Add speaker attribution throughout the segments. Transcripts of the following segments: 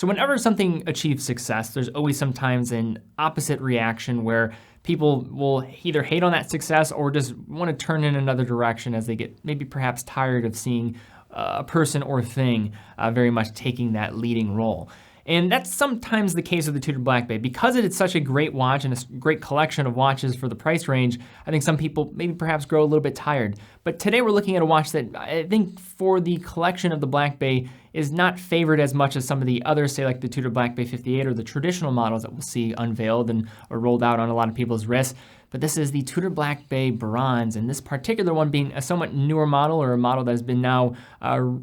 Speaker 1: So whenever something achieves success, there's always sometimes an opposite reaction where people will either hate on that success or just want to turn in another direction as they get maybe perhaps tired of seeing a person or thing very much taking that leading role. And that's sometimes the case with the Tudor Black Bay. Because it is such a great watch and a great collection of watches for the price range, I think some people maybe perhaps grow a little bit tired. But today we're looking at a watch that I think for the collection of the Black Bay is not favored as much as some of the others, say like the Tudor Black Bay 58 or the traditional models that we'll see unveiled and or rolled out on a lot of people's wrists. But this is the Tudor Black Bay Bronze, and this particular one being a somewhat newer model, or a model that has been now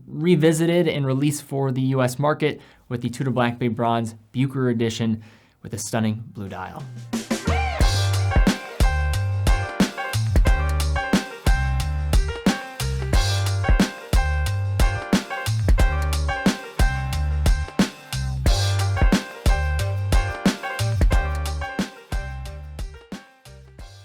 Speaker 1: revisited and released for the US market with the Tudor Black Bay Bronze Bucher Edition with a stunning blue dial.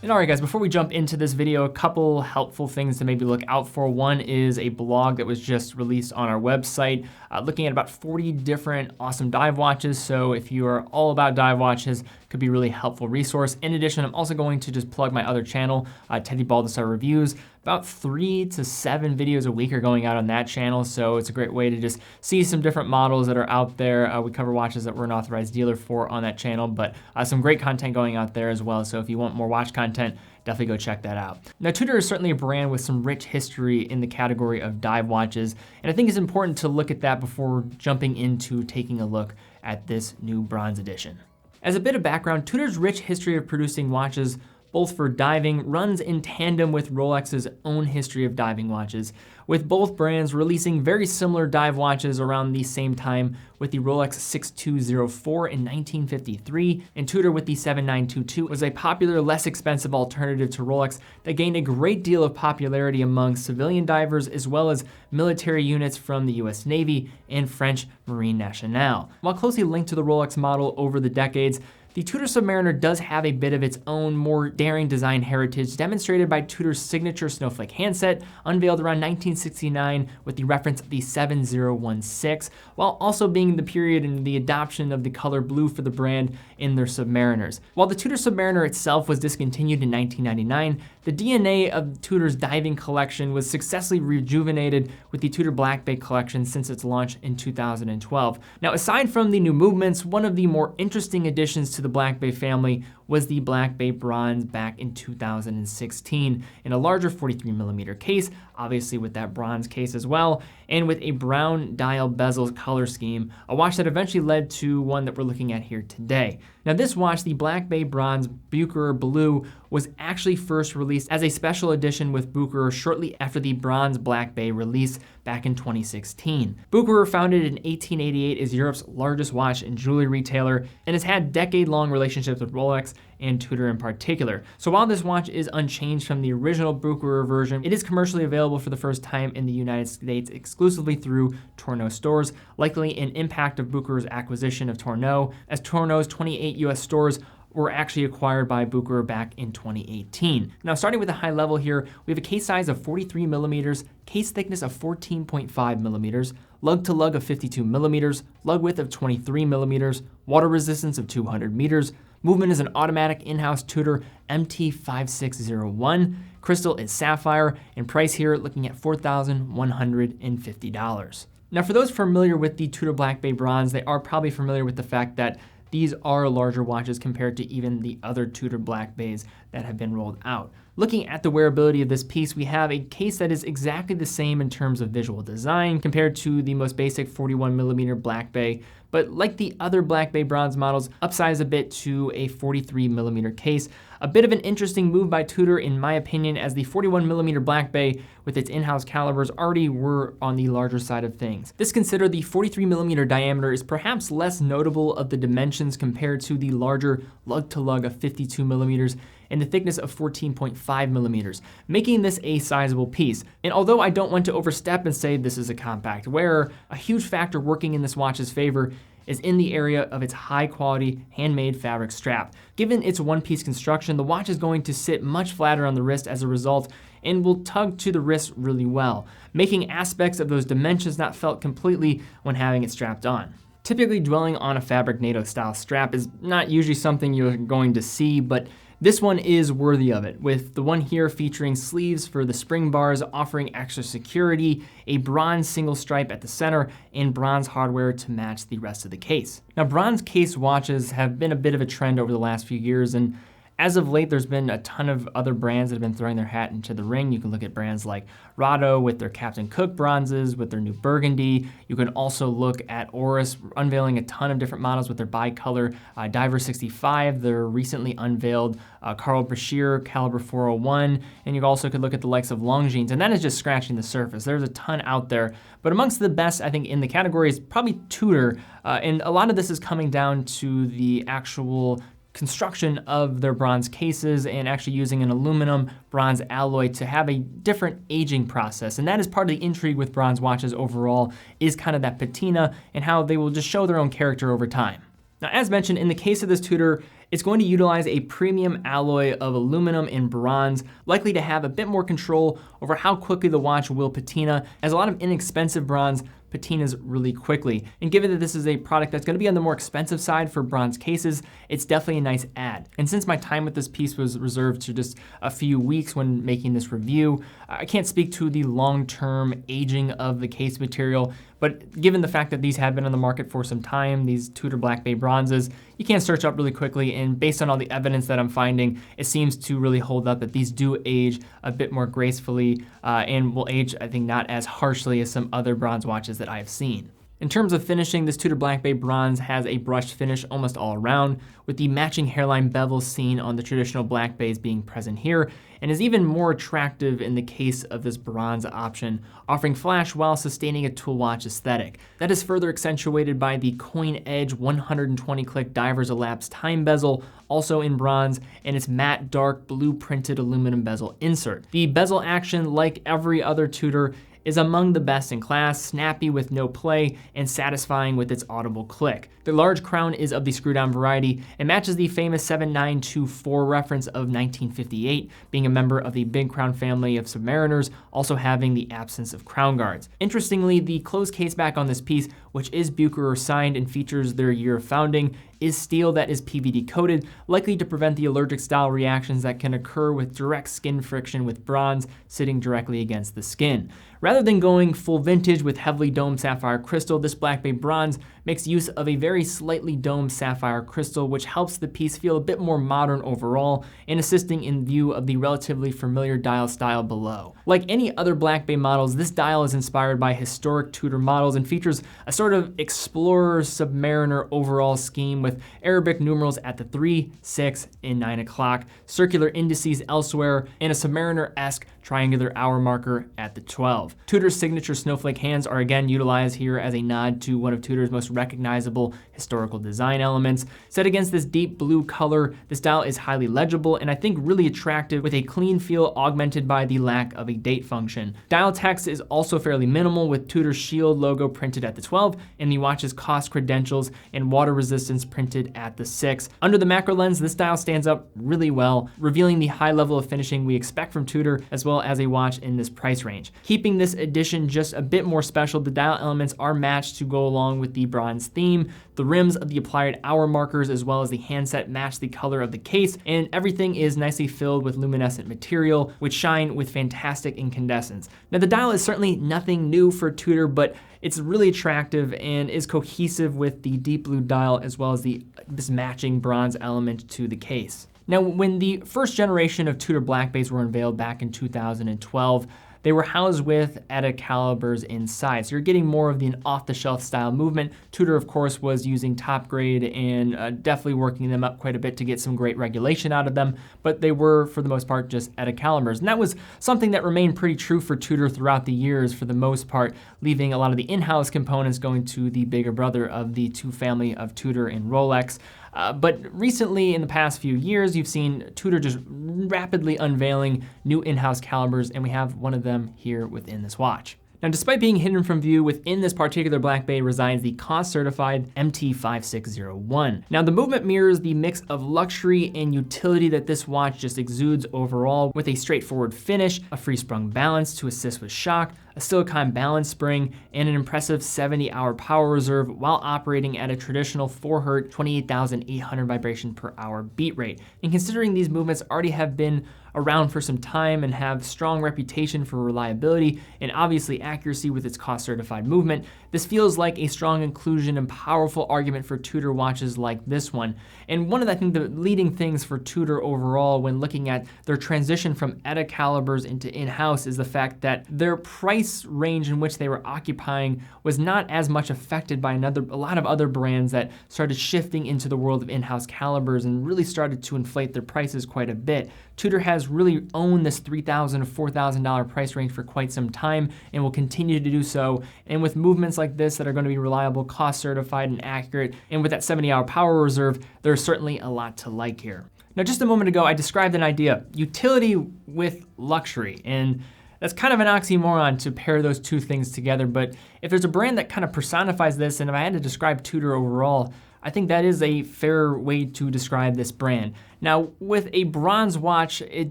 Speaker 1: And all right, guys, before we jump into this video, a couple helpful things to maybe look out for. One is a blog that was just released on our website, looking at about 40 different awesome dive watches. So if you are all about dive watches, could be a really helpful resource. In addition, I'm also going to just plug my other channel, Teddy Baldessar Reviews. About 3 to 7 videos a week are going out on that channel, so it's a great way to just see some different models that are out there. We cover watches that we're an authorized dealer for on that channel, but some great content going out there as well. So if you want more watch content, definitely go check that out. Now, Tudor is certainly a brand with some rich history in the category of dive watches, and I think it's important to look at that before jumping into taking a look at this new bronze edition. As a bit of background, Tudor's rich history of producing watches both for diving runs in tandem with Rolex's own history of diving watches, with both brands releasing very similar dive watches around the same time, with the Rolex 6204 in 1953, and Tudor with the 7922 was a popular, less expensive alternative to Rolex that gained a great deal of popularity among civilian divers as well as military units from the US Navy and French Marine Nationale. While closely linked to the Rolex model over the decades, the Tudor Submariner does have a bit of its own more daring design heritage, demonstrated by Tudor's signature snowflake handset, unveiled around 1969 with the reference of the 7016, while also being the period in the adoption of the color blue for the brand in their Submariners. While the Tudor Submariner itself was discontinued in 1999, the DNA of Tudor's diving collection was successfully rejuvenated with the Tudor Black Bay collection since its launch in 2012. Now, aside from the new movements, one of the more interesting additions to the Black Bay family was the Black Bay Bronze back in 2016 in a larger 43mm case, obviously with that bronze case as well, and with a brown dial bezel color scheme, a watch that eventually led to one that we're looking at here today. Now, this watch, the Black Bay Bronze Bucher Blue, was actually first released as a special edition with Bucher shortly after the Bronze Black Bay release back in 2016. Bucher, founded in 1888, is Europe's largest watch and jewelry retailer and has had decade-long relationships with Rolex and Tudor in particular. So while this watch is unchanged from the original Bucher version, it is commercially available for the first time in the United States exclusively through Tourneau stores, likely an impact of Bucher's acquisition of Tourneau, as Tourneau's 28 US stores were actually acquired by Bucher back in 2018. Now, starting with a high level here, we have a case size of 43mm, case thickness of 14.5mm, lug to lug of 52mm, lug width of 23mm, water resistance of 200 meters. Movement is an automatic in-house Tudor MT5601. Crystal is sapphire, and price here looking at $4,150. Now, for those familiar with the Tudor Black Bay Bronze, they are probably familiar with the fact that these are larger watches compared to even the other Tudor Black Bays that have been rolled out. Looking at the wearability of this piece, we have a case that is exactly the same in terms of visual design compared to the most basic 41mm Black Bay, but like the other Black Bay Bronze models, upsized a bit to a 43mm case. A bit of an interesting move by Tudor, in my opinion, as the 41mm Black Bay with its in-house calibers already were on the larger side of things. This considered the 43mm diameter is perhaps less notable of the dimensions compared to the larger lug-to-lug of 52mm and the thickness of 14.5mm, making this a sizable piece. And although I don't want to overstep and say this is a compact wearer, a huge factor working in this watch's favor is in the area of its high quality handmade fabric strap. Given its one-piece construction, the watch is going to sit much flatter on the wrist as a result and will tug to the wrist really well, making aspects of those dimensions not felt completely when having it strapped on. Typically, dwelling on a fabric NATO style strap is not usually something you're going to see, but this one is worthy of it, with the one here featuring sleeves for the spring bars, offering extra security, a bronze single stripe at the center, and bronze hardware to match the rest of the case. Now, bronze case watches have been a bit of a trend over the last few years, and as of late, there's been a ton of other brands that have been throwing their hat into the ring. You can look at brands like Rado with their Captain Cook bronzes, with their new burgundy. You can also look at Oris unveiling a ton of different models with their bicolor Diver 65, their recently unveiled Carl Brashear Caliber 401, and you also could look at the likes of Longines, and that is just scratching the surface. There's a ton out there, but amongst the best, I think, in the category is probably Tudor, and a lot of this is coming down to the actual construction of their bronze cases and actually using an aluminum bronze alloy to have a different aging process. And that is part of the intrigue with bronze watches overall, is kind of that patina and how they will just show their own character over time. Now, as mentioned, in the case of this Tudor, it's going to utilize a premium alloy of aluminum and bronze, likely to have a bit more control over how quickly the watch will patina, as a lot of inexpensive bronze patinas really quickly. And given that this is a product that's going to be on the more expensive side for bronze cases, it's definitely a nice add. And since my time with this piece was reserved to just a few weeks when making this review, I can't speak to the long-term aging of the case material, but given the fact that these have been on the market for some time, these Tudor Black Bay bronzes, you can search up really quickly, and based on all the evidence that I'm finding, it seems to really hold up that these do age a bit more gracefully and will age, I think, not as harshly as some other bronze watches that I have seen. In terms of finishing, this Tudor Black Bay bronze has a brushed finish almost all around, with the matching hairline bevels seen on the traditional Black Bays being present here, and is even more attractive in the case of this bronze option, offering flash while sustaining a tool watch aesthetic. That is further accentuated by the coin edge 120-click Diver's Elapsed time bezel, also in bronze, and its matte dark blue printed aluminum bezel insert. The bezel action, like every other Tudor, is among the best in class, snappy with no play, and satisfying with its audible click. The large crown is of the screw-down variety and matches the famous 7924 reference of 1958, being a member of the Big Crown family of Submariners, also having the absence of crown guards. Interestingly, the closed case back on this piece, which is Bucherer signed and features their year of founding, is steel that is PVD coated, likely to prevent the allergic style reactions that can occur with direct skin friction with bronze sitting directly against the skin. Rather than going full vintage with heavily domed sapphire crystal, this Black Bay bronze makes use of a very slightly domed sapphire crystal, which helps the piece feel a bit more modern overall and assisting in view of the relatively familiar dial style below. Like any other Black Bay models, this dial is inspired by historic Tudor models and features a sort of explorer submariner overall scheme with Arabic numerals at the 3, 6, and 9 o'clock, circular indices elsewhere, and a Submariner-esque triangular hour marker at the 12. Tudor's signature snowflake hands are again utilized here as a nod to one of Tudor's most recognizable historical design elements. Set against this deep blue color, this dial is highly legible and I think really attractive, with a clean feel augmented by the lack of a date function. Dial text is also fairly minimal, with Tudor's shield logo printed at the 12 and the watch's cost credentials and water resistance printed at the 6. Under the macro lens, this dial stands up really well, revealing the high level of finishing we expect from Tudor, as well as a watch in this price range. Keeping this edition just a bit more special, the dial elements are matched to go along with the bronze theme. The rims of the applied hour markers as well as the handset match the color of the case, and everything is nicely filled with luminescent material, which shine with fantastic incandescence. Now, the dial is certainly nothing new for Tudor, but it's really attractive and is cohesive with the deep blue dial as well as this matching bronze element to the case. Now, when the first generation of Tudor Black Bays were unveiled back in 2012, they were housed with ETA calibers inside, so you're getting more of the off-the-shelf style movement. Tudor, of course, was using top grade and definitely working them up quite a bit to get some great regulation out of them, but they were, for the most part, just ETA calibers. And that was something that remained pretty true for Tudor throughout the years, for the most part, leaving a lot of the in-house components going to the bigger brother of the two family of Tudor and Rolex. But recently, in the past few years, you've seen Tudor just rapidly unveiling new in-house calibers, and we have one of them here within this watch. Now, despite being hidden from view, within this particular Black Bay resides the COSC-certified MT5601. Now, the movement mirrors the mix of luxury and utility that this watch just exudes overall, with a straightforward finish, a free-sprung balance to assist with shock, a silicone balance spring, and an impressive 70-hour power reserve while operating at a traditional 4 Hz, 28,800 vibration per hour beat rate. And considering these movements already have been around for some time and have strong reputation for reliability and obviously accuracy with its cost certified movement, this feels like a strong inclusion and powerful argument for Tudor watches like this one. And one of the leading things for Tudor overall when looking at their transition from ETA calibers into in-house is the fact that their price range in which they were occupying was not as much affected by a lot of other brands that started shifting into the world of in-house calibers and really started to inflate their prices quite a bit. Tudor has really owned this $3,000 to $4,000 price range for quite some time and will continue to do so. And with movements like this that are going to be reliable, cost certified, and accurate, and with that 70-hour power reserve, there's certainly a lot to like here. Now, just a moment ago, I described an idea, utility with luxury, and that's kind of an oxymoron to pair those two things together, but if there's a brand that kind of personifies this, and if I had to describe Tudor overall, I think that is a fair way to describe this brand. Now, with a bronze watch, it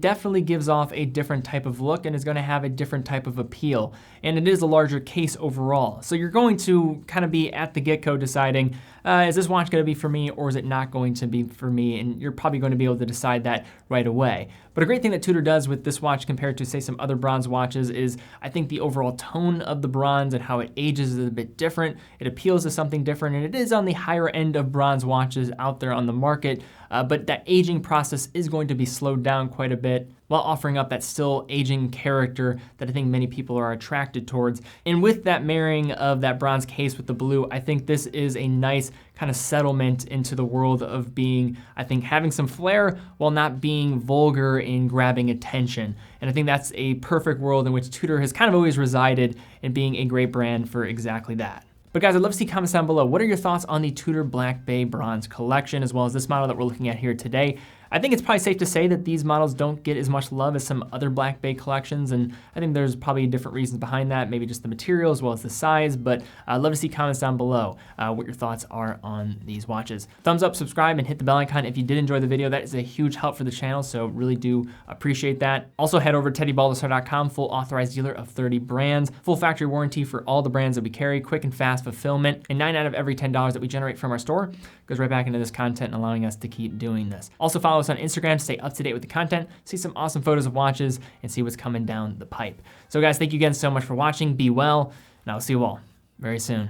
Speaker 1: definitely gives off a different type of look and is going to have a different type of appeal. And it is a larger case overall. So you're going to kind of be at the get-go deciding, is this watch going to be for me or is it not going to be for me? And you're probably going to be able to decide that right away. But a great thing that Tudor does with this watch compared to, say, some other bronze watches is I think the overall tone of the bronze and how it ages is a bit different. It appeals to something different, and it is on the higher end of bronze watches out there on the market. But that aging process is going to be slowed down quite a bit while offering up that still aging character that I think many people are attracted towards. And with that marrying of that bronze case with the blue, I think this is a nice kind of settlement into the world of being, I think, having some flair while not being vulgar in grabbing attention. And I think that's a perfect world in which Tudor has kind of always resided in being a great brand for exactly that. But guys, I'd love to see comments down below. What are your thoughts on the Tudor Black Bay Bronze collection, as well as this model that we're looking at here today? I think it's probably safe to say that these models don't get as much love as some other Black Bay collections, and I think there's probably different reasons behind that, maybe just the material as well as the size, but I'd love to see comments down below what your thoughts are on these watches. Thumbs up, subscribe, and hit the bell icon if you did enjoy the video. That is a huge help for the channel, so really do appreciate that. Also head over to TeddyBaldestar.com, full authorized dealer of 30 brands, full factory warranty for all the brands that we carry, quick and fast fulfillment, and 9 out of every $10 that we generate from our store goes right back into this content and allowing us to keep doing this. Also follow us on Instagram to stay up to date with the content, see some awesome photos of watches, and see what's coming down the pipe. So guys, thank you again so much for watching. Be well, and I'll see you all very soon.